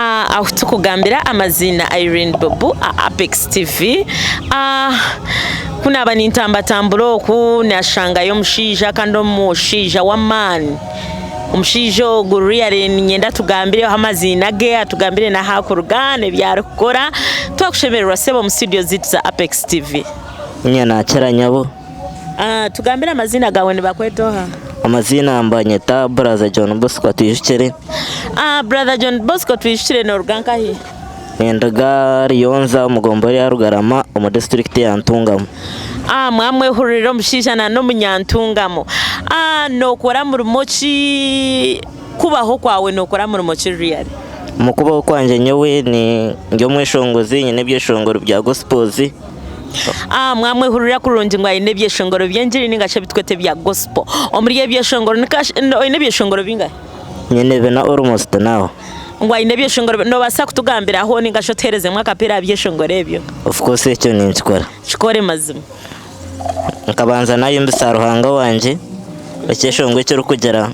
aho tukugambira amazina Irene Bobo Apex TV. Kuna abanintambatamburo ku nashanga yo mushija kandi omushija wa man umushijo guriyare nyenda tugambire amazina ge atugambire na hakurugane byarukora twakushemerera sebo mu studio za Apex TV. Nyana cyaranyabo tugambira amazina gawe ni bakwetoha. Amazina ambanyeta Brother John Bosco tuyishire. Brother John Bosco tuyishire no ruganka hi Nendaga Riyonza Mugombori ya Rugarama mu district ya Ntungamo. Mwamwe huriro mushishana no munyantungamo. Nokora mu rumochi kubaho kwawe nokora mu rumochi real. Mukubaho kwanje nyewe ni ngyo mweshongozi nyine byeshongoro bya gospels. Mwamwe hurira kurungi ngo ine byeshongoro byenjiri ningace bitwete bya gospel. Omuriye byeshongoro ine byeshongoro bingahe? Nyine bena almost now. Ngo ine byeshongoro no basa kutugambira aho ningashotereze mwa kapira byeshongoro ebyo. Of course icyo ninchikora. Chikore mazima. Nkabanza nayo mbisaruhanga wanje. Bakeshongwe cyo rukugera